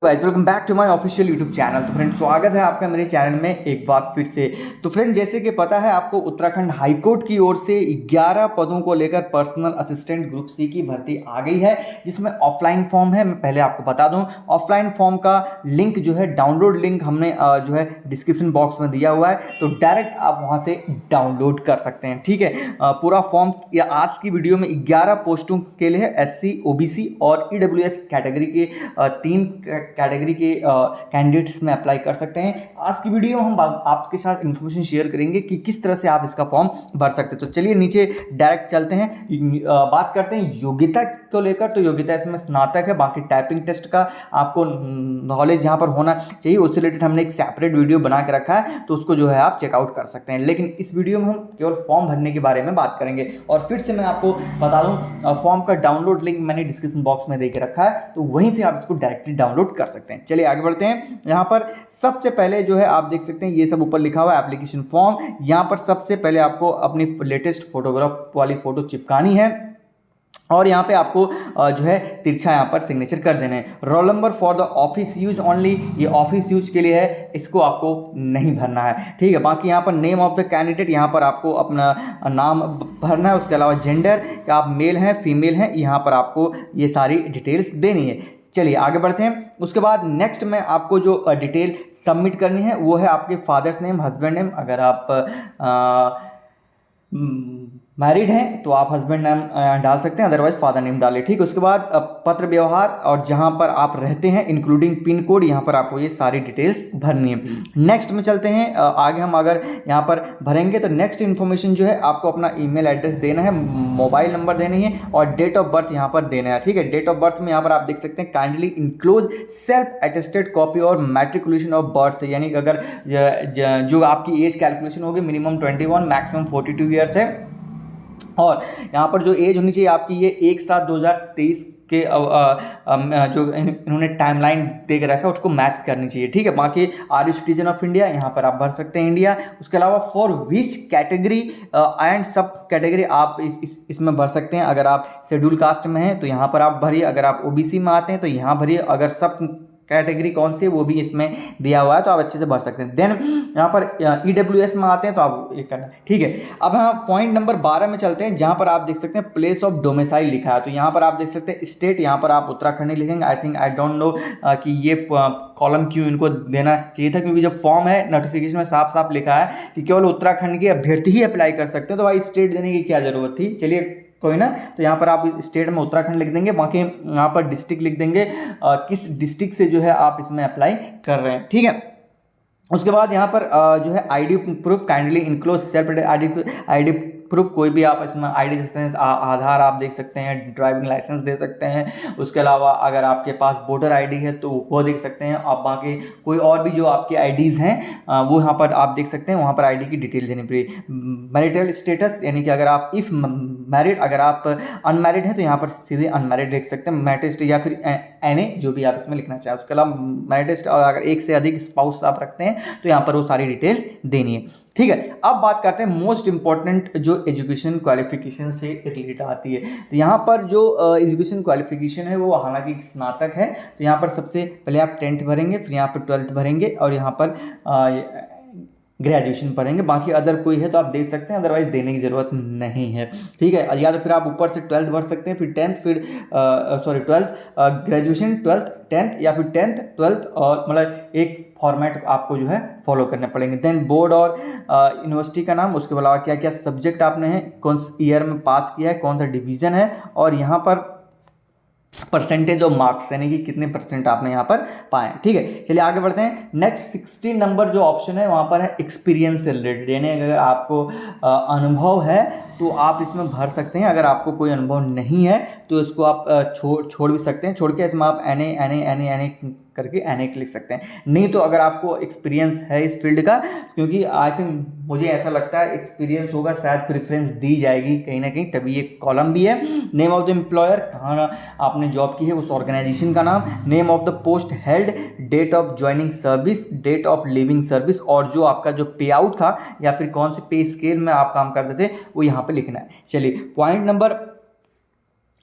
Guys welcome back to my official YouTube channel. तो friend स्वागत है आपका मेरे चैनल में एक बार फिर से। तो फ्रेंड जैसे कि पता है आपको उत्तराखंड हाई कोर्ट की ओर से 11 पदों को लेकर पर्सनल असिस्टेंट ग्रुप सी की भर्ती आ गई है, जिसमें ऑफलाइन फॉर्म है। मैं पहले आपको बता दूं, ऑफलाइन फॉर्म का लिंक जो है, डाउनलोड लिंक हमने जो है डिस्क्रिप्शन बॉक्स में दिया हुआ है, तो डायरेक्ट आप वहां से डाउनलोड कर सकते हैं। ठीक है, पूरा फॉर्म या आज की वीडियो में 11 पोस्टों के लिए SC OBC और EWS कैटेगरी के 3 कैटेगरी के कैंडिडेट्स में अप्लाई कर सकते हैं। आज की वीडियो में हम आपके साथ इन्फॉर्मेशन शेयर करेंगे कि किस तरह से आप इसका फॉर्म भर सकते हैं। तो चलिए नीचे डायरेक्ट चलते हैं, बात करते हैं योग्यता को लेकर। तो योग्यता इसमें स्नातक है, बाकी टाइपिंग टेस्ट का आपको नॉलेज यहाँ पर होना चाहिए। उससे रिलेटेड हमने एक सेपरेट वीडियो बना के रखा है, तो उसको जो है आप चेकआउट कर सकते हैं। लेकिन इस वीडियो में हम केवल फॉर्म भरने के बारे में बात करेंगे। और फिर से मैं आपको बता दूं, फॉर्म का डाउनलोड लिंक मैंने डिस्क्रिप्शन बॉक्स में देके रखा है, तो वहीं से आप इसको डायरेक्टली डाउनलोड कर सकते हैं। चलिए आगे बढ़ते हैं। यहाँ पर सबसे पहले जो है आप देख सकते हैं, ये सब ऊपर लिखा हुआ है एप्लीकेशन फॉर्म। यहाँ पर सबसे पहले आपको अपनी लेटेस्ट फोटोग्राफ वाली फोटो चिपकानी है और यहाँ पे आपको जो है तिरछा यहाँ पर सिग्नेचर कर देना है। Roll number for the office use only, ये ऑफिस यूज के लिए है, इसको आपको नहीं भरना है। ठीक है, बाकी यहाँ पर नेम ऑफ द कैंडिडेट, यहाँ पर आपको अपना नाम भरना है। उसके अलावा जेंडर, कि आप मेल हैं फीमेल हैं, यहाँ पर आपको ये सारी डिटेल्स देनी है। चलिए आगे बढ़ते हैं। उसके बाद नेक्स्ट में आपको जो डिटेल सबमिट करनी है वो है आपके फादर्स नेम, हस्बैंड नेम। अगर आप मैरिड हैं तो आप हस्बैंड नेम डाल सकते हैं, अदरवाइज फादर नेम डालें। ठीक, उसके बाद पत्र व्यवहार और जहां पर आप रहते हैं इंक्लूडिंग पिन कोड, यहाँ पर आपको ये सारी डिटेल्स भरनी है। नेक्स्ट में चलते हैं आगे। हम अगर यहाँ पर भरेंगे तो नेक्स्ट इन्फॉर्मेशन जो है, आपको अपना ईमेल एड्रेस देना है, मोबाइल नंबर देनी है और डेट ऑफ बर्थ यहाँ पर देना है। ठीक है, डेट ऑफ बर्थ में यहाँ पर आप देख सकते हैं, kindly enclose self attested copy और मैट्रिकुलेशन ऑफ बर्थ, यानी कि अगर जो आपकी एज कैलकुलेशन होगी, मिनिमम 21 मैक्सिमम 42 ईयर्स है। और यहाँ पर जो एज होनी चाहिए आपकी, ये 1/7/2023 के जो इन्होंने टाइमलाइन दे के रखा है उसको मैच करनी चाहिए। ठीक है, बाकी are you citizen of India, यहाँ पर आप भर सकते हैं इंडिया। उसके अलावा for which category and sub category आप इसमें भर सकते हैं। अगर आप शेड्यूल कास्ट में हैं तो यहाँ पर आप भरिए, अगर आप OBC में आते हैं तो यहाँ भरिए, अगर सब कैटेगरी कौन सी है वो भी इसमें दिया हुआ है, तो आप अच्छे से भर सकते हैं। देन यहाँ पर EWS में आते हैं तो आप ये करना। ठीक है, अब हम पॉइंट नंबर 12 में चलते हैं, जहाँ पर आप देख सकते हैं प्लेस ऑफ डोमिसाइल लिखा है। तो यहाँ पर आप देख सकते हैं स्टेट, यहाँ पर आप उत्तराखंड ही लिखेंगे। आई डोंट नो कि ये कॉलम क्यों इनको देना चाहिए था, क्योंकि जब फॉर्म है नोटिफिकेशन में साफ साफ लिखा है कि केवल उत्तराखंड के अभ्यर्थी ही अप्लाई कर सकते हैं, तो भाई स्टेट देने की क्या जरूरत थी। चलिए कोई ना, तो यहाँ पर आप स्टेट में उत्तराखंड लिख देंगे, बाकी यहाँ पर डिस्ट्रिक्ट लिख देंगे, किस डिस्ट्रिक्ट से जो है आप इसमें अप्लाई कर रहे हैं। ठीक है, उसके बाद यहाँ पर जो है ID proof, kindly enclose self ID proof, कोई भी आप इसमें ID दे सकते हैं, आधार आप देख सकते हैं, ड्राइविंग लाइसेंस दे सकते हैं। उसके अलावा अगर आपके पास वोटर ID है तो वो देख सकते हैं आप। बाकी कोई और भी जो आपके IDs हैं वो यहाँ पर आप देख सकते हैं, वहाँ पर ID की डिटेल देनी पड़ेगी। मैरिटल स्टेटस, यानी कि अगर आप इफ़ मैरिड, अगर आप अनमैरिड हैं तो यहाँ पर सीधे अनमैरिड लिख सकते हैं, मैरिड या फिर NA, जो भी आप इसमें लिखना चाहें। उसके अलावा मैरिड, अगर एक से अधिक स्पाउस आप रखते हैं तो यहाँ पर वो सारी डिटेल्स देनी है। ठीक है, अब बात करते हैं मोस्ट इंपॉर्टेंट जो एजुकेशन क्वालिफिकेशन से रिलेटेड आती है। तो यहाँ पर जो एजुकेशन क्वालिफिकेशन है वो हालांकि स्नातक है, तो यहाँ पर सबसे पहले आप 10th भरेंगे, फिर यहाँ पर 12th भरेंगे और यहाँ पर ग्रेजुएशन पढ़ेंगे। बाकी अदर कोई है तो आप दे सकते हैं, अदरवाइज देने की ज़रूरत नहीं है। ठीक है, या तो फिर आप ऊपर से 12th भर सकते हैं, फिर 10th, फिर 12th ग्रेजुएशन, 12th 10th, या फिर 10th 12th, और मतलब एक फॉर्मेट आपको जो है फॉलो करने पड़ेंगे। देन बोर्ड और यूनिवर्सिटी का नाम, उसके अलावा क्या क्या सब्जेक्ट आपने हैं, कौन सा ईयर में पास किया है, कौन सा डिवीज़न है, और यहाँ पर परसेंटेज ऑफ मार्क्स, यानी कि कितने % आपने यहाँ पर पाए। ठीक है, चलिए आगे बढ़ते हैं। नेक्स्ट 16 नंबर जो ऑप्शन है वहाँ पर है एक्सपीरियंस से रिलेटेड, यानी अगर आपको अनुभव है तो आप इसमें भर सकते हैं। अगर आपको कोई अनुभव नहीं है तो इसको आप छोड़ भी सकते हैं। छोड़ के इसमें आप NA करके NA लिख सकते हैं। नहीं तो अगर आपको एक्सपीरियंस है इस फील्ड का, क्योंकि आई थिंक मुझे ऐसा लगता है एक्सपीरियंस होगा, शायद प्रेफरेंस दी जाएगी कहीं ना कहीं, तभी ये कॉलम भी है। नेम ऑफ द एम्प्लॉयर, कहाँ आपने जॉब की है उस ऑर्गेनाइजेशन का नाम, name of the post held, date of joining service, date of leaving service, और जो आपका जो पे आउट था या फिर कौन से पे स्केल में आप काम करते थे वो यहाँ पे लिखना है। चलिए पॉइंट नंबर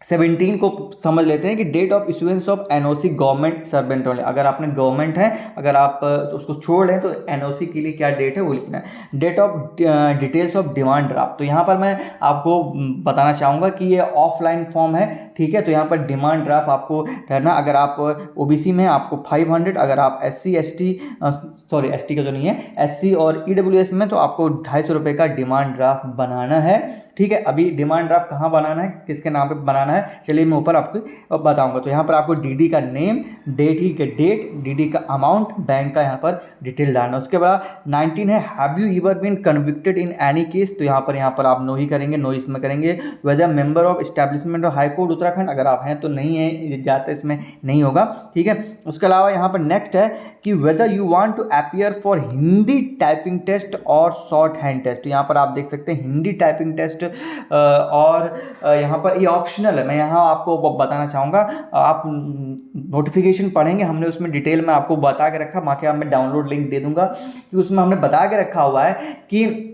17 को समझ लेते हैं कि date of issuance of NOC government servant only. अगर आपने गवर्नमेंट है, अगर आप उसको छोड़ लें तो एनओसी के लिए क्या डेट है वो लिखना है। Date of details of demand draft, तो यहाँ पर मैं आपको बताना चाहूँगा कि ये ऑफलाइन फॉर्म है, ठीक है। तो यहाँ पर डिमांड ड्राफ्ट आपको रहना, अगर आप ओबीसी में आपको 500, अगर आप SC ST सॉरी ST का जो नहीं है, SC और EWS में तो आपको 250 रुपये का डिमांड ड्राफ्ट बनाना है, ठीक है। अभी डिमांड ड्राफ्ट कहाँ बनाना है, किसके नाम पे बनाना है, चलिए मैं ऊपर आपको बताऊंगा। तो यहाँ पर आपको डीडी का नेम, डेट की डेट, डीडी का अमाउंट, बैंक का यहाँ पर डिटेल डालना। उसके बाद 19 है, have you ever been convicted in any case, तो यहाँ पर आप नो ही करेंगे, नो इसमें करेंगे। Whether member of establishment of high court Uttarakhand, अगर आप हैं तो नहीं है, जाते इसमें नहीं होगा, ठीक है। उसके अलावा यहाँ पर नेक्स्ट है कि whether you want to appear for Hindi typing test और शॉर्ट हैंड टेस्ट, तो यहाँ पर आप देख सकते हैं हिंदी टाइपिंग टेस्ट और यहाँ पर ये ऑप्शनल है। मैं यहाँ आपको बताना चाहूँगा, आप नोटिफिकेशन पढ़ेंगे, हमने उसमें डिटेल में आपको बता के रखा, बाकी मैं डाउनलोड लिंक दे दूंगा कि उसमें हमने बता के रखा हुआ है कि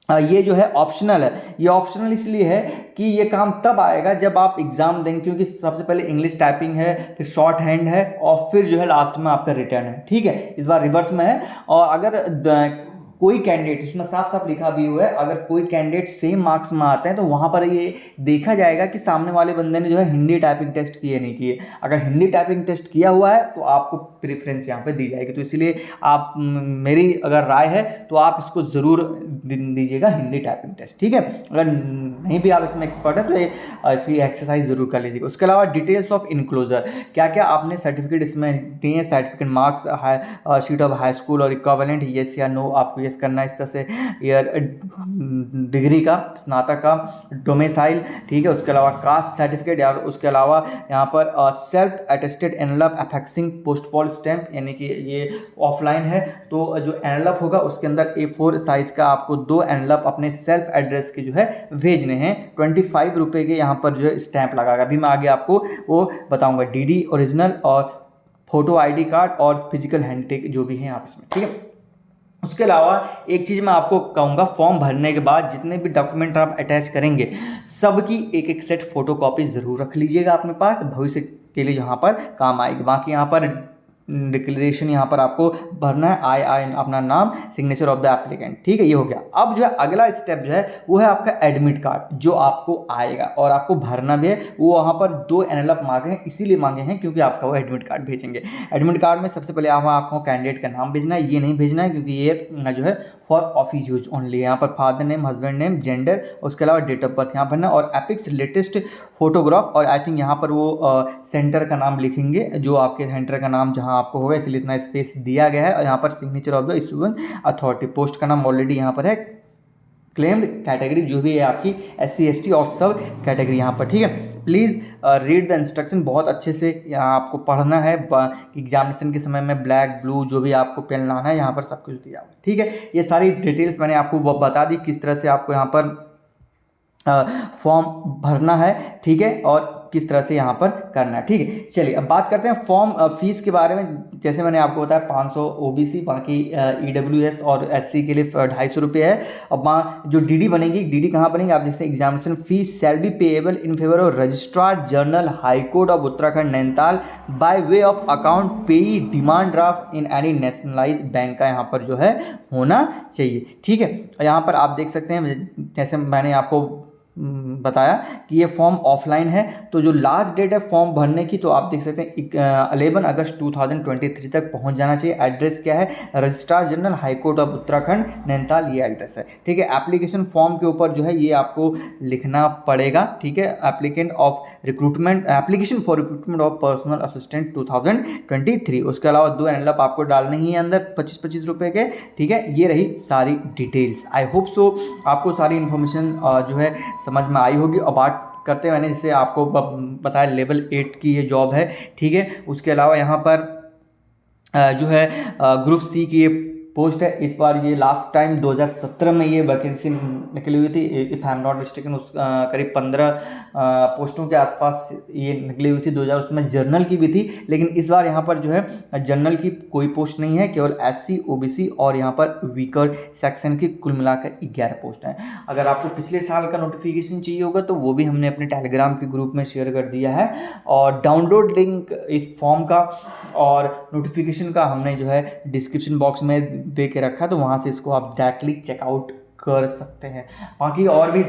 ये जो है ऑप्शनल है। ये ऑप्शनल इसलिए है कि ये काम तब आएगा जब आप एग्जाम देंगे, क्योंकि सबसे पहले इंग्लिश टाइपिंग है, फिर शॉर्ट हैंड है और फिर जो है लास्ट में आपका रिटर्न है, ठीक है। इस बार रिवर्स में है। और अगर कोई कैंडिडेट, इसमें साफ साफ लिखा भी हुआ है, अगर कोई कैंडिडेट सेम मार्क्स में आते हैं तो वहाँ पर ये देखा जाएगा कि सामने वाले बंदे ने जो है हिंदी टाइपिंग टेस्ट किए नहीं किए। अगर हिंदी टाइपिंग टेस्ट किया हुआ है तो आपको प्रेफरेंस यहाँ पे दी जाएगी। तो इसलिए आप, मेरी अगर राय है तो आप इसको ज़रूर दीजिएगा हिंदी टाइपिंग टेस्ट, ठीक है। अगर नहीं भी आप इसमें एक्सपर्ट है तो ये इसकी एक्सरसाइज ज़रूर कर लीजिएगा। उसके अलावा डिटेल्स ऑफ इनक्लोजर, क्या क्या आपने सर्टिफिकेट इसमें दिए हैं, certificate, marks, sheet of high school और इक्विवेलेंट, येस या नो आपको येस करना है। इस तरह से ईयर, डिग्री का, स्नातक का, डोमिसाइल, ठीक है। उसके अलावा कास्ट सर्टिफिकेट, या उसके अलावा यहाँ पर self attested envelope affixing postal stamp, यानी कि ये ऑफलाइन है। तो जो एनवेलप होगा उसके अंदर A4 साइज का आपको 2 एनवेलप अपने सेल्फ एड्रेस के जो है भेजने हैं। 25 रुपये के यहाँ पर जो है स्टैंप लगाएगा। अभी मैं आगे आपको वो बताऊंगा, DD ओरिजिनल और फोटो ID कार्ड और फिजिकल हैंडटेक जो भी हैं आप इसमें, ठीक है। उसके अलावा एक चीज़ मैं आपको कहूँगा, फॉर्म भरने के बाद जितने भी डॉक्यूमेंट आप अटैच करेंगे सबकी एक एक सेट फोटो कॉपी ज़रूर रख लीजिएगा अपने पास, भविष्य के लिए यहाँ पर काम आएगी। बाकी यहाँ पर डिक्लेरेशन यहाँ पर आपको भरना है, आई अपना नाम, सिग्नेचर ऑफ द एप्लीकेंट, ठीक है। ये हो गया। अब जो है अगला स्टेप जो है वो है आपका एडमिट कार्ड, जो आपको आएगा और आपको भरना भी है। वो वहाँ पर 2 एनवेलप मांगे हैं, इसीलिए मांगे हैं क्योंकि आपका वो एडमिट कार्ड भेजेंगे। एडमिट कार्ड में सबसे पहले आपको कैंडिडेट का नाम भेजना है, ये नहीं भेजना है क्योंकि ये जो है फॉर ऑफिस यूज ओनली। यहाँ पर father name, husband name, gender, उसके अलावा डेट ऑफ बर्थ यहाँ भरना, और एपिक्स लेटेस्ट फोटोग्राफ, और आई थिंक यहाँ पर वो सेंटर का नाम लिखेंगे, जो आपके सेंटर का नाम जहाँ आपको होगा, इसलिए इतना स्पेस दिया गया है। और यहाँ पर signature of the issuing authority, post का नाम ऑलरेडी यहाँ पर है, क्लेम्ड कैटेगरी जो भी है आपकी SC ST और सब कैटेगरी यहाँ पर, ठीक है। प्लीज़ रीड द इंस्ट्रक्शन, बहुत अच्छे से यहाँ आपको पढ़ना है। एग्जामिनेशन के समय में ब्लैक ब्लू जो भी आपको पेन लाना है, यहाँ पर सब कुछ दिया हुआ है, ठीक है। ये सारी डिटेल्स मैंने आपको बता दी, किस तरह से आपको यहाँ पर फॉर्म भरना है, ठीक है, और किस तरह से यहाँ पर करना है, ठीक है। चलिए अब बात करते हैं फॉर्म फीस के बारे में। जैसे मैंने आपको बताया 500 OBC, बाकी EWS और SC के लिए 250 रुपये है। अब जो DD बनेगी, DD कहाँ बनेगी, आप देखते हैं examination fees shall be payable in favour of registrar general high court of Uttarakhand Nainital by way of account payee demand draft in any nationalise bank का यहाँ पर जो है होना चाहिए, ठीक है। यहाँ पर आप देख सकते हैं, जैसे मैंने आपको बताया कि ये फॉर्म ऑफलाइन है, तो जो लास्ट डेट है फॉर्म भरने की, तो आप देख सकते हैं 11 अगस्त 2023 तक पहुंच जाना चाहिए। एड्रेस क्या है, registrar general high court of Uttarakhand Nainital, ये एड्रेस है, ठीक है। एप्लीकेशन फॉर्म के ऊपर जो है ये आपको लिखना पड़ेगा, ठीक है। Applicant of recruitment, application for recruitment of personal assistant 2023। उसके अलावा 2 एनवेलप आपको डालने ही है अंदर 25-25 रुपये के, ठीक है। ये रही सारी डिटेल्स। आई होप सो आपको सारी इन्फॉर्मेशन जो है समझ में आई होगी। और बात करते हैं, मैंने जैसे आपको बताया लेवल 8 की ये जॉब है, ठीक है। उसके अलावा यहाँ पर जो है ग्रुप C की ये पोस्ट है। इस बार ये लास्ट टाइम 2017 में ये वैकेंसी निकली हुई थी, if I am not mistaken, उस करीब 15 पोस्टों के आसपास ये निकली हुई थी 2000, उसमें जर्नल की भी थी। लेकिन इस बार यहाँ पर जो है जनरल की कोई पोस्ट नहीं है, केवल SC OBC और यहाँ पर वीकर सेक्शन की कुल मिलाकर 11 पोस्ट हैं। अगर आपको पिछले साल का नोटिफिकेशन चाहिए होगा तो वो भी हमने अपने टेलीग्राम के ग्रुप में शेयर कर दिया है, और डाउनलोड लिंक इस फॉर्म का और नोटिफिकेशन का हमने जो है डिस्क्रिप्शन बॉक्स में दे के रखा है, तो वहाँ से इसको आप डायरेक्टली चेकआउट कर सकते हैं। बाकी और भी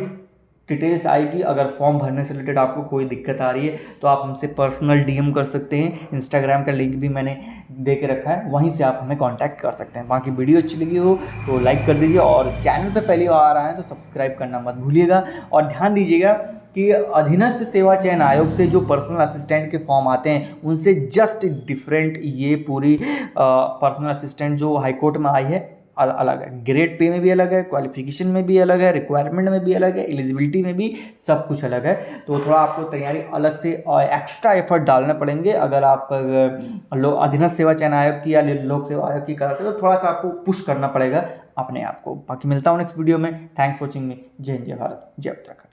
डिटेल्स आएगी। अगर फॉर्म भरने से रिलेटेड आपको कोई दिक्कत आ रही है तो आप हमसे पर्सनल DM कर सकते हैं। इंस्टाग्राम का लिंक भी मैंने दे के रखा है, वहीं से आप हमें कांटेक्ट कर सकते हैं। बाकी वीडियो अच्छी लगी हो तो लाइक कर दीजिए, और चैनल पे पहली बार आ रहा है तो सब्सक्राइब करना मत भूलिएगा। और ध्यान दीजिएगा कि अधीनस्थ सेवा चयन आयोग से जो पर्सनल असिस्टेंट के फॉर्म आते हैं उनसे जस्ट डिफरेंट ये पूरी पर्सनल असिस्टेंट जो हाईकोर्ट में आई है अलग है। ग्रेड पे में भी अलग है, क्वालिफिकेशन में भी अलग है, रिक्वायरमेंट में भी अलग है, एलिजिबिलिटी में भी सब कुछ अलग है। तो थोड़ा आपको तैयारी अलग से और एक्स्ट्रा एफर्ट डालने पड़ेंगे। अगर आप अधीनस्थ सेवा चयन आयोग की या लोक सेवा आयोग की कराते तो थोड़ा सा आपको पुश करना पड़ेगा अपने आप को। बाकी मिलता हूँ नेक्स्ट वीडियो में। थैंक्स फॉर वॉचिंग मी। जय हिंद, जय भारत, जय उत्तराखंड।